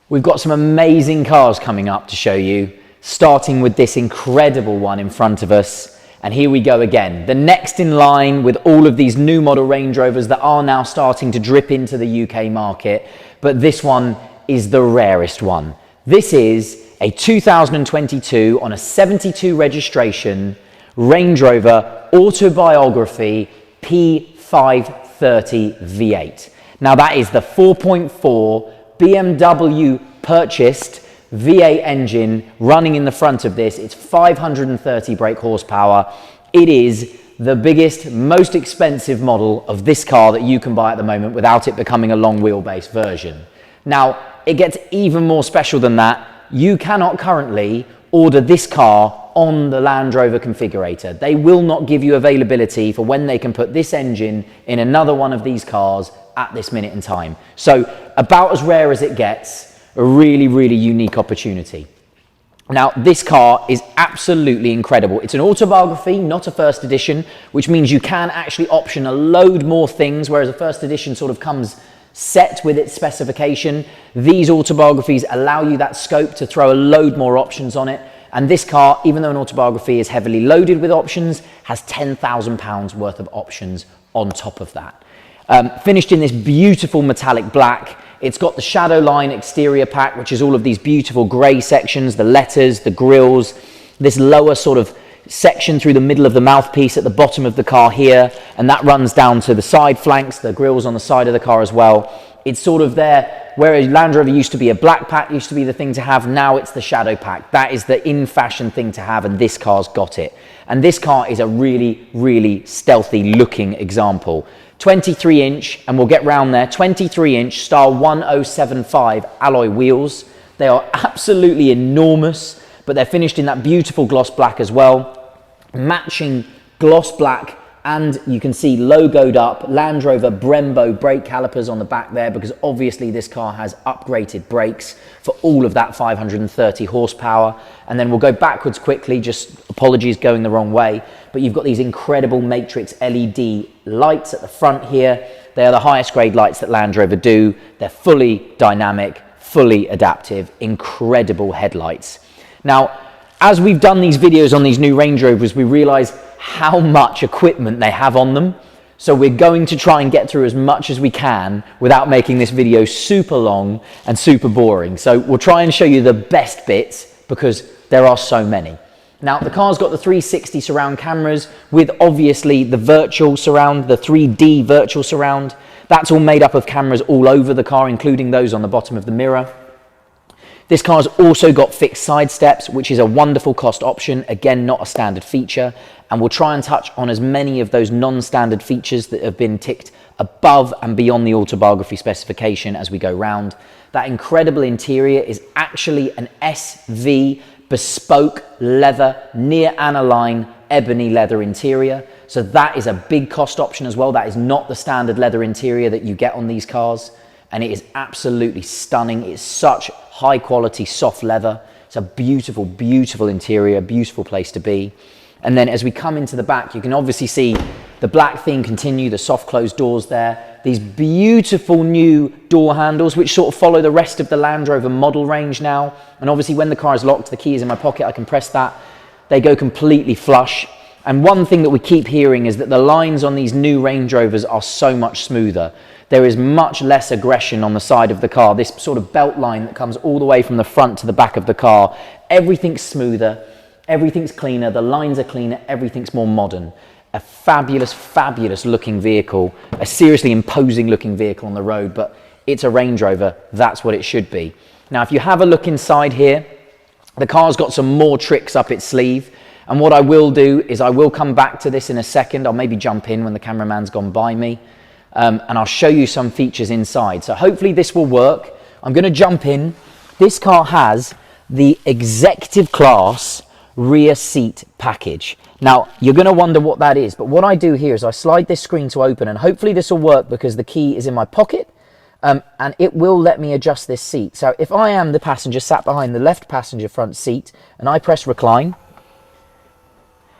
We've got some amazing cars coming up to show you, starting with this incredible one in front of us. And here we go again, the next in line with all of these new model Range Rovers that are now starting to drip into the UK market. But this one is the rarest one. This is a 2022 on a 72 registration Range Rover Autobiography P530 V8. Now that is the 4.4 BMW purchased V8 engine running in the front of this. It's 530 brake horsepower. It is the biggest, most expensive model of this car that you can buy at the moment without it becoming a long wheelbase version. Now, it gets even more special than that. You cannot currently order this car on the Land Rover configurator. They will not give you availability for when they can put this engine in another one of these cars at this minute in time. So about as rare as it gets, a really, really unique opportunity. Now, this car is absolutely incredible. It's an autobiography, not a first edition, which means you can actually option a load more things, whereas a first edition sort of comes set with its specification. These autobiographies allow you that scope to throw a load more options on it. And this car, even though an autobiography is heavily loaded with options, has £10,000 worth of options on top of that. Finished in this beautiful metallic black. It's got the shadow line exterior pack, which is all of these beautiful grey sections, the letters, the grills, this lower sort of section through the middle of the mouthpiece at the bottom of the car here, and that runs down to the side flanks, the grills on the side of the car as well. It's sort of there, whereas Land Rover used to be a black pack, used to be the thing to have, now it's the shadow pack. That is the in-fashion thing to have, and this car's got it. And this car is a really, really stealthy looking example. 23 inch, and we'll get round there, 23 inch Star 1075 alloy wheels. They are absolutely enormous, but they're finished in that beautiful gloss black as well. Matching gloss black, and you can see logoed up Land Rover Brembo brake calipers on the back there, because obviously this car has upgraded brakes for all of that 530 horsepower. And then we'll go backwards quickly, just apologies going the wrong way, but you've got these incredible matrix LED lights at the front here. They are the highest grade lights that Land Rover do. They're fully dynamic, fully adaptive, incredible headlights. Now, as we've done these videos on these new Range Rovers, we realize how much equipment they have on them. So we're going to try and get through as much as we can without making this video super long and super boring. So we'll try and show you the best bits because there are so many. Now, the car's got the 360 surround cameras with obviously the virtual surround, the 3D virtual surround. That's all made up of cameras all over the car, including those on the bottom of the mirror. This car's also got fixed side steps, which is a wonderful cost option. Again, not a standard feature. And we'll try and touch on as many of those non-standard features that have been ticked above and beyond the autobiography specification as we go round. That incredible interior is actually an SV bespoke leather, Near-Aniline ebony leather interior. So that is a big cost option as well. That is not the standard leather interior that you get on these cars. And it is absolutely stunning. It's such high quality soft leather. It's a beautiful, beautiful interior, beautiful place to be. And then as we come into the back, you can obviously see the black theme continue, the soft closed doors there. These beautiful new door handles, which sort of follow the rest of the Land Rover model range now. And obviously when the car is locked, the key is in my pocket, I can press that. They go completely flush. And one thing that we keep hearing is that the lines on these new Range Rovers are so much smoother. There is much less aggression on the side of the car. This sort of belt line that comes all the way from the front to the back of the car. Everything's smoother, everything's cleaner, the lines are cleaner, everything's more modern. A fabulous, fabulous looking vehicle, a seriously imposing looking vehicle on the road, but it's a Range Rover, that's what it should be. Now, if you have a look inside here, the car's got some more tricks up its sleeve. And what I will do is I will come back to this in a second. I'll maybe jump in when the cameraman's gone by me. And I'll show you some features inside. So hopefully this will work. I'm going to jump in. This car has the executive class rear seat package. Now, you're going to wonder what that is, but what I do here is I slide this screen to open, and hopefully this will work because the key is in my pocket, and it will let me adjust this seat. So if I am the passenger sat behind the left passenger front seat and I press recline,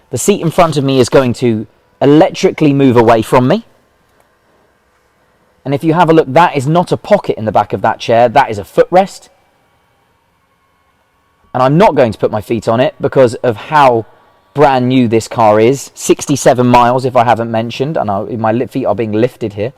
the seat in front of me is going to electrically move away from me. And if you have a look, that is not a pocket in the back of that chair, that is a footrest. and I'm not going to put my feet on it because of how brand new this car is. 67 miles, if I haven't mentioned, and my feet are being lifted here.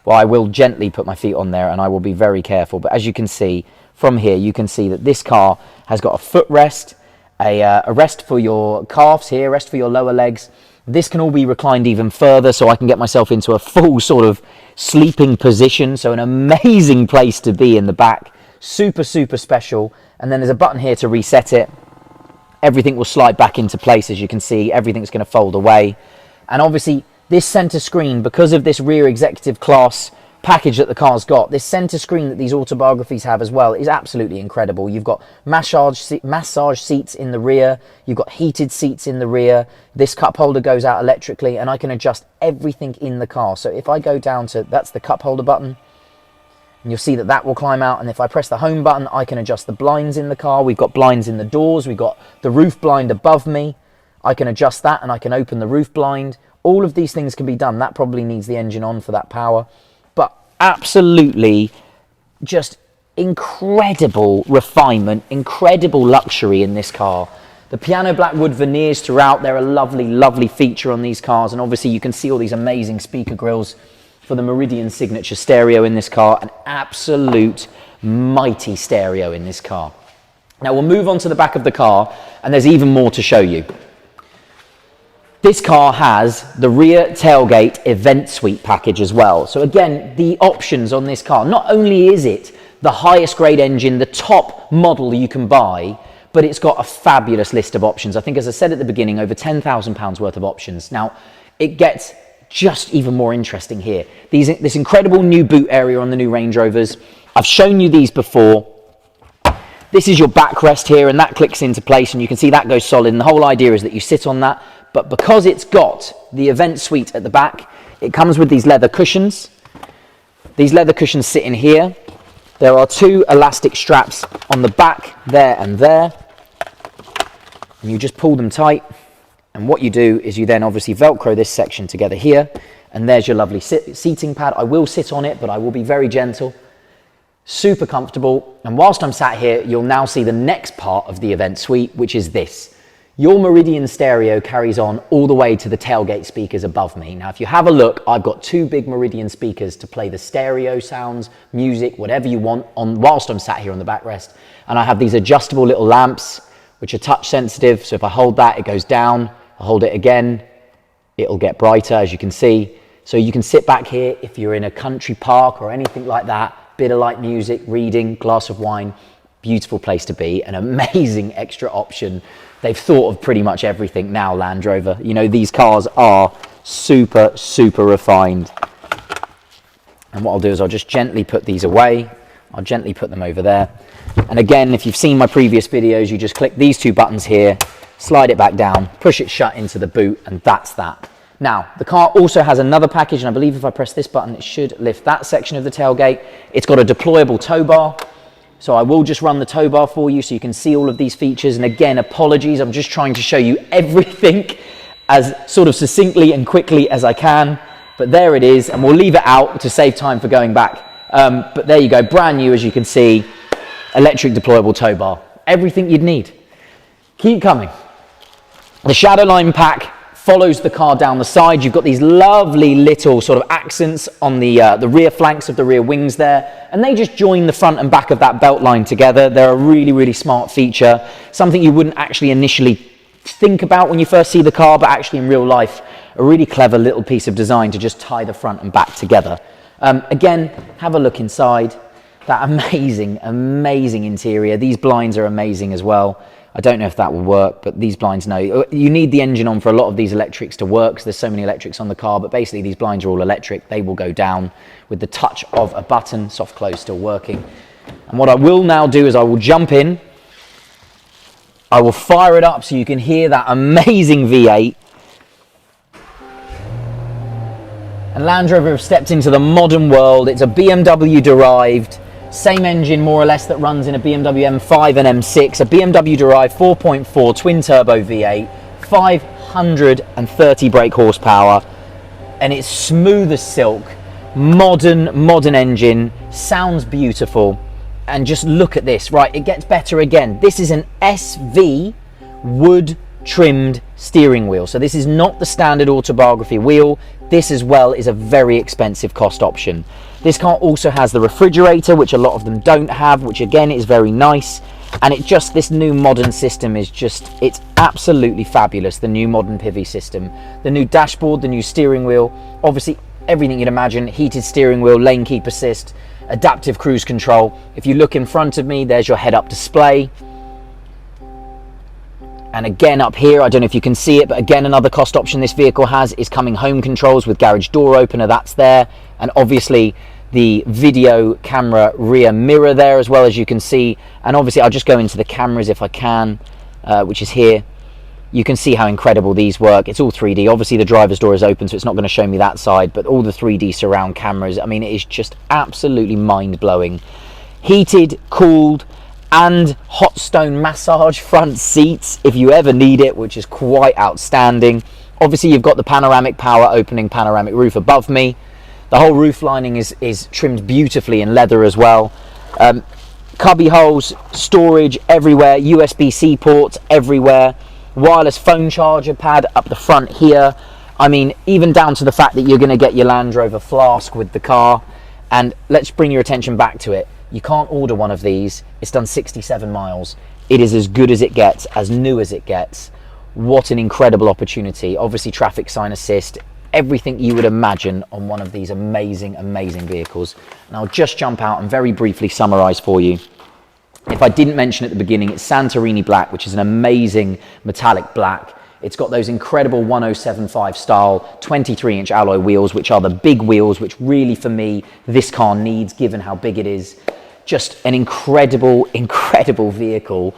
Well, I will gently put my feet on there, and I will be very careful. But as you can see from here, you can see that this car has got a footrest, a rest for your calves here, rest for your lower legs. This can all be reclined even further, so I can get myself into a full sort of sleeping position. So an amazing place to be in the back. Super, super special. And then there's a button here to reset it. Everything will slide back into place, as you can see. Everything's going to fold away. And obviously, this center screen, because of this rear executive class package that the car's got, this center screen that these Autobiographies have as well is absolutely incredible. You've got massage seats in the rear. You've got heated seats in the rear. This cup holder goes out electrically, and I can adjust everything in the car. So if I go down to, that's the cup holder button, and you'll see that that will climb out. And if I press the home button, I can adjust the blinds in the car. We've got blinds in the doors. We've got the roof blind above me. I can adjust that, and I can open the roof blind. All of these things can be done. That probably needs the engine on for that power. But absolutely just incredible refinement, incredible luxury in this car. The piano black wood veneers throughout, they're a lovely, lovely feature on these cars. And obviously you can see all these amazing speaker grills for the Meridian signature stereo in this car. An absolute mighty stereo in this car. Now we'll move on to the back of the car, and there's even more to show you. This car has the rear tailgate event suite package as well. So again, the options on this car, not only is it the highest grade engine, the top model you can buy, but it's got a fabulous list of options. I think, as I said at the beginning, over £10,000 worth of options. Now, it gets just even more interesting here. This incredible new boot area on the new Range Rovers. I've shown you these before. This is your backrest here, and that clicks into place, and you can see that goes solid. And the whole idea is that you sit on that. But because it's got the event suite at the back, it comes with these leather cushions. These leather cushions sit in here. There are two elastic straps on the back, there and there. And you just pull them tight. And what you do is you then obviously Velcro this section together here. And there's your lovely seating pad. I will sit on it, but I will be very gentle. Super comfortable. And whilst I'm sat here, you'll now see the next part of the event suite, which is this. Your Meridian stereo carries on all the way to the tailgate speakers above me. Now, if you have a look, I've got two big Meridian speakers to play the stereo sounds, music, whatever you want on whilst I'm sat here on the backrest. And I have these adjustable little lamps, which are touch sensitive. So if I hold that, it goes down. I hold it again, it'll get brighter, as you can see. So you can sit back here if you're in a country park or anything like that, bit of light music, reading, glass of wine. Beautiful place to be, an amazing extra option. They've thought of pretty much everything now, Land Rover. You know, these cars are super, super refined. And what I'll do is I'll just gently put these away. I'll gently put them over there. And again, if you've seen my previous videos, you just click these two buttons here, slide it back down, push it shut into the boot, and that's that. Now, the car also has another package, and I believe if I press this button, it should lift that section of the tailgate. It's got a deployable tow bar. So I will just run the tow bar for you so you can see all of these features. And again, apologies, I'm just trying to show you everything as sort of succinctly and quickly as I can. But there it is, and we'll leave it out to save time for going back. But there you go, brand new, as you can see, electric deployable tow bar. Everything you'd need. Keep coming. The Shadowline pack follows the car down the side. You've got these lovely little sort of accents on the rear flanks of the rear wings there, and they just join the front and back of that belt line together. They're a really, really smart feature, something you wouldn't actually initially think about when you first see the car, but actually in real life, a really clever little piece of design to just tie the front and back together. Again, have a look inside. That amazing, amazing interior. These blinds are amazing as well. I don't know if that will work, but these blinds, no. You need the engine on for a lot of these electrics to work, because there's so many electrics on the car, but basically these blinds are all electric. They will go down with the touch of a button, soft close still working. And what I will now do is I will jump in, I will fire it up so you can hear that amazing V8. And Land Rover have stepped into the modern world. It's a BMW derived, same engine more or less that runs in a BMW M5 and M6, a BMW derived 4.4 twin turbo V8, 530 brake horsepower, and it's smooth as silk, modern engine, sounds beautiful. and just look at this. Right, it gets better again. This is an SV wood trimmed steering wheel. So this is not the standard Autobiography wheel. This as well is a very expensive cost option. This car also has the refrigerator, which a lot of them don't have, which again is very nice. And it just, this new modern system is just, it's absolutely fabulous. The new modern PIV system, the new dashboard, the new steering wheel, obviously everything you'd imagine, heated steering wheel, lane keep assist, adaptive cruise control. If you look in front of me, there's your head-up display. And again up here, I don't know if you can see it, but again, another cost option this vehicle has is coming home controls with garage door opener, that's there. And obviously the video camera rear mirror there as well, as you can see. And obviously I'll just go into the cameras if I can, which is here. You can see how incredible these work. It's all 3D. Obviously the driver's door is open, so it's not going to show me that side, but all the 3D surround cameras, I mean, it is just absolutely mind-blowing. Heated, cooled, and hot stone massage front seats if you ever need it, which is quite outstanding. Obviously you've got the panoramic power opening panoramic roof above me. The whole roof lining is trimmed beautifully in leather as well. Cubby holes, storage everywhere, USB-C ports everywhere, wireless phone charger pad up the front here. I mean, even down to the fact that you're going to get your Land Rover Flask with the car. And let's bring your attention back to it. You can't order one of these. It's done 67 miles. It is as good as it gets, as new as it gets. What an incredible opportunity. Obviously traffic sign assist, everything you would imagine on one of these amazing, amazing vehicles. And I'll just jump out and very briefly summarize for you. If I didn't mention at the beginning, it's Santorini black, which is an amazing metallic black. It's got those incredible 1075 style 23-inch alloy wheels, which are the big wheels, which really for me, this car needs, given how big it is. Just an incredible, incredible vehicle.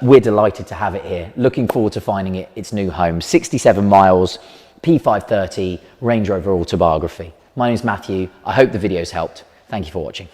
We're delighted to have it here. Looking forward to finding it its new home. 67 miles, P530, Range Rover Autobiography. My name's Matthew. I hope the video's helped. Thank you for watching.